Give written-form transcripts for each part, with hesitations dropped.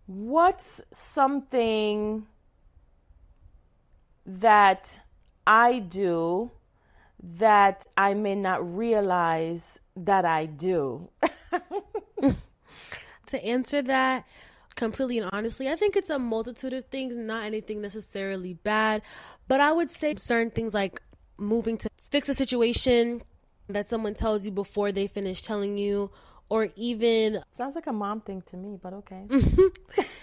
What's something that I do that I may not realize that I do? To answer that completely and honestly, I think it's a multitude of things, not anything necessarily bad. But I would say certain things like moving to fix a situation that someone tells you before they finish telling you, or even Sounds like a mom thing to me, but okay.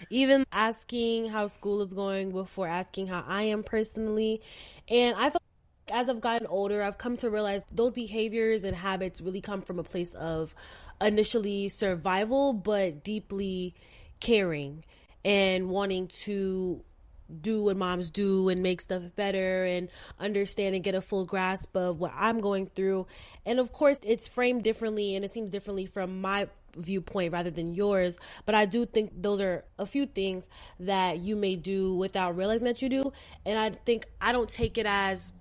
even asking how school is going before asking how I am personally. And I feel like as I've gotten older, I've come to realize those behaviors and habits really come from a place of initially survival, but deeply caring and wanting to do what moms do and make stuff better and understand and get a full grasp of what I'm going through. And of course, it's framed differently and it seems differently from my viewpoint rather than yours. But I do think those are a few things that you may do without realizing that you do. And I think I don't take it as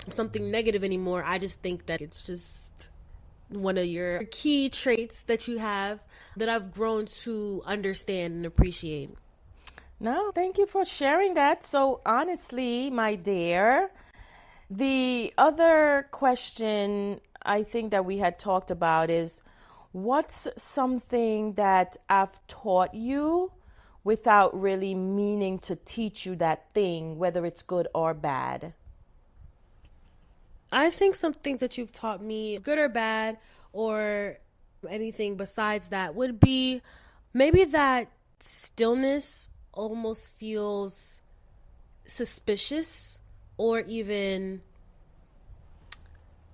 something negative anymore. I just think that it's just one of your key traits that you have that I've grown to understand and appreciate. No, thank you for sharing that. So, honestly, my dear, the other question I think that we had talked about is what's something that I've taught you without really meaning to teach you that thing, whether it's good or bad? I think some things that you've taught me, good or bad, or anything besides that, would be maybe that stillness almost feels suspicious, or even,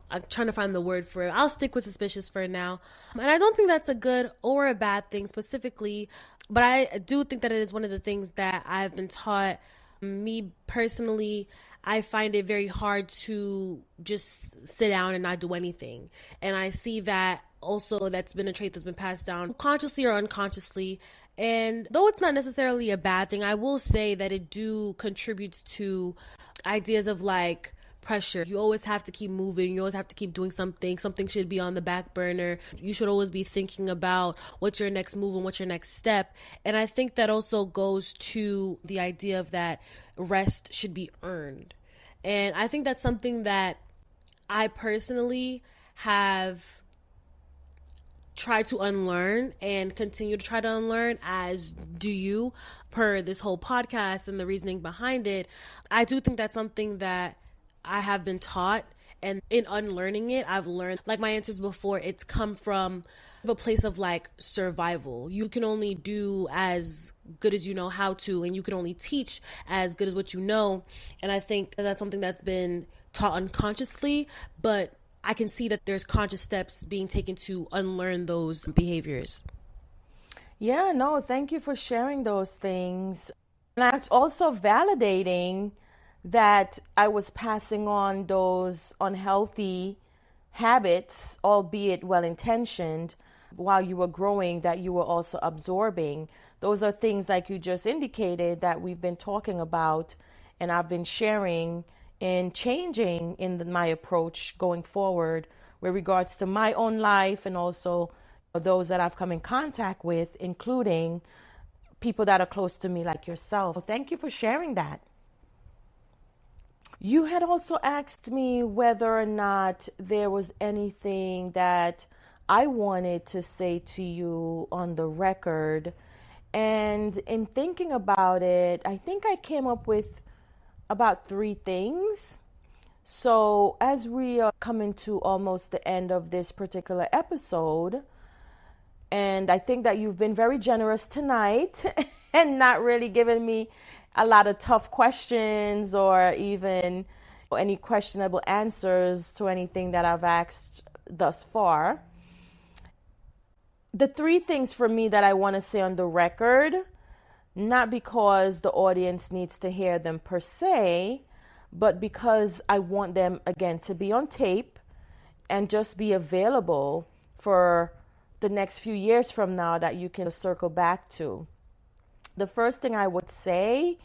I'm trying to find the word for it. I'll stick with suspicious for now. And I don't think that's a good or a bad thing specifically, but I do think that it is one of the things that I've been taught. Me personally, I find it very hard to just sit down and not do anything. And I see that also that's been a trait that's been passed down consciously or unconsciously. And though it's not necessarily a bad thing, I will say that it do contributes to ideas of like pressure. You always have to keep moving. You always have to keep doing something. Something should be on the back burner. You should always be thinking about what's your next move and what's your next step. And I think that also goes to the idea of that rest should be earned. And I think that's something that I personally have tried to unlearn and continue to try to unlearn, as do you, per this whole podcast and the reasoning behind it. I do think that's something that I have been taught, and in unlearning it, I've learned, like my answers before, it's come from a place of like survival. You can only do as good as you know how to, and you can only teach as good as what you know. And I think that's something that's been taught unconsciously, but I can see that there's conscious steps being taken to unlearn those behaviors. Yeah, no, thank you for sharing those things. And I'm also validating that I was passing on those unhealthy habits, albeit well intentioned, while you were growing, that you were also absorbing. Those are things like you just indicated that we've been talking about and I've been sharing and changing in my approach going forward with regards to my own life and also those that I've come in contact with, including people that are close to me like yourself. Thank you for sharing that. You had also asked me whether or not there was anything that I wanted to say to you on the record. And in thinking about it, I think I came up with about 3 things. So as we are coming to almost the end of this particular episode, and I think that you've been very generous tonight and not really giving me a lot of tough questions or even any questionable answers to anything that I've asked thus far. The 3 things for me that I want to say on the record, not because the audience needs to hear them per se, but because I want them, again, to be on tape and just be available for the next few years from now that you can circle back to. The first thing I would say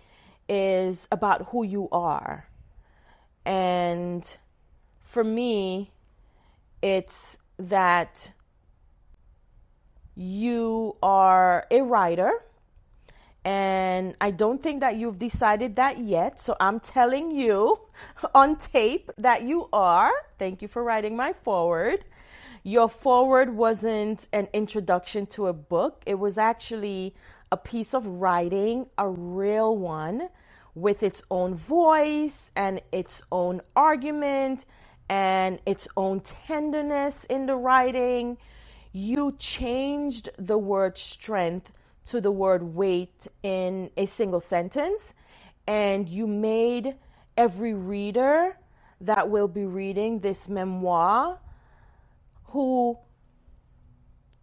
is about who you are. And for me, it's that you are a writer, And I don't think that you've decided that yet. So I'm telling you on tape that you are. Thank you for writing my foreword. Your foreword wasn't an introduction to a book. It was actually a piece of writing, a real one, with its own voice and its own argument and its own tenderness in the writing. You changed the word strength to the word weight in a single sentence, and you made every reader that will be reading this memoir who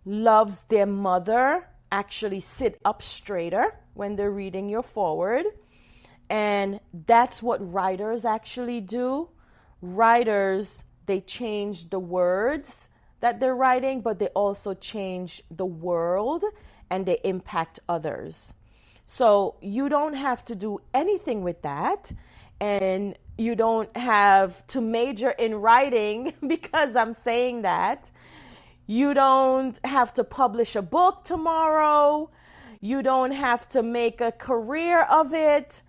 loves their mother actually sit up straighter when they're reading your foreword. And that's what writers actually do. Writers, they change the words that they're writing, but they also change the world and they impact others. So you don't have to do anything with that. And you don't have to major in writing because I'm saying that. You don't have to publish a book tomorrow. You don't have to make a career of it.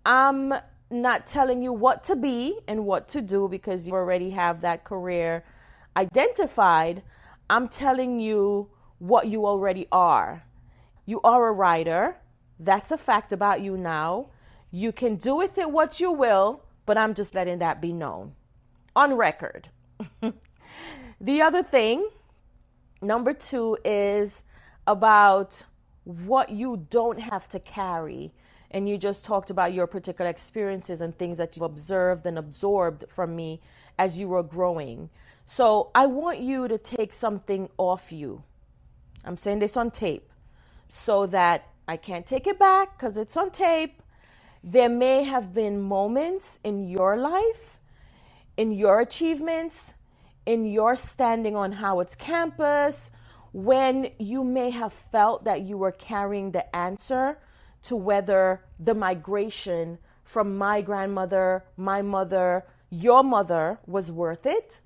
I'm not telling you what to be and what to do because you already have that career identified. I'm telling you what you already are. You are a writer. That's a fact about you now. You can do with it what you will, but I'm just letting that be known on record. The other thing, number 2, is about what you don't have to carry. And you just talked about your particular experiences and things that you've observed and absorbed from me as you were growing. So I want you to take something off you. I'm saying this on tape so that I can't take it back because it's on tape. There may have been moments in your life, in your achievements, in your standing on Howard's campus, when you may have felt that you were carrying the answer to whether the migration from my grandmother, my mother, your mother was worth it,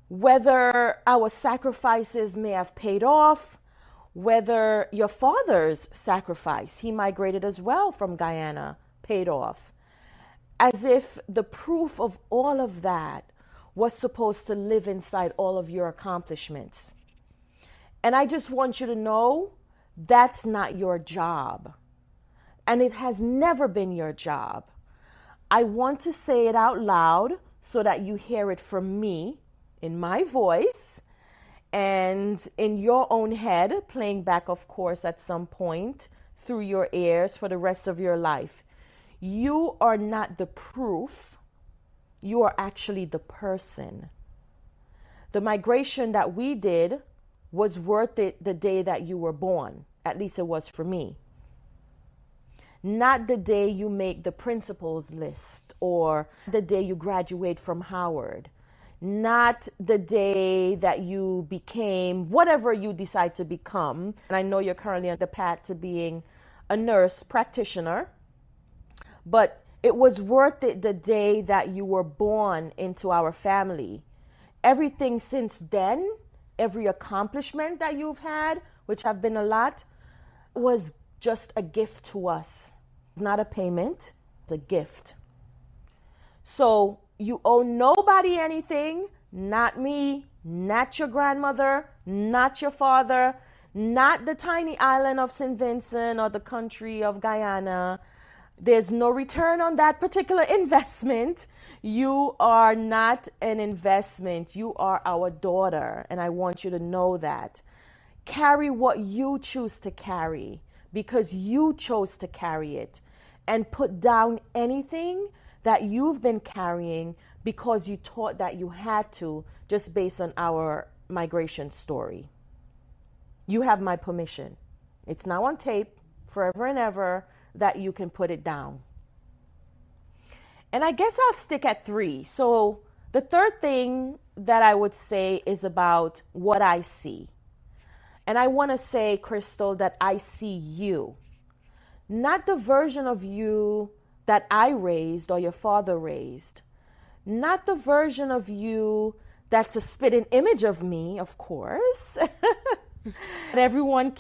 whether our sacrifices may have paid off, whether your father's sacrifice, he migrated as well from Guyana, paid off, as if the proof of all of that was supposed to live inside all of your accomplishments. And I just want you to know that's not your job. And it has never been your job. I want to say it out loud so that you hear it from me in my voice and in your own head, playing back, of course, at some point through your ears for the rest of your life. You are not the proof. You are actually the person. The migration that we did was worth it the day that you were born. At least it was for me. Not the day you make the principal's list or the day you graduate from Howard. Not the day that you became whatever you decide to become. And I know you're currently on the path to being a nurse practitioner. But it was worth it the day that you were born into our family. Everything since then, every accomplishment that you've had, which have been a lot, was just a gift to us. It's not a payment, it's a gift. So you owe nobody anything, not me, not your grandmother, not your father, not the tiny island of St. Vincent or the country of Guyana. There's no return on that particular investment. You are not an investment. You are our daughter, and I want you to know that. Carry what you choose to carry because you chose to carry it, and put down anything that you've been carrying because you thought that you had to, just based on our migration story. You have my permission. It's now on tape forever and ever that you can put it down. And I guess I'll stick at 3. So the third thing that I would say is about what I see. And I want to say, Krystal, that I see you. Not the version of you that I raised or your father raised. Not the version of you that's a spitting image of me, of course. That everyone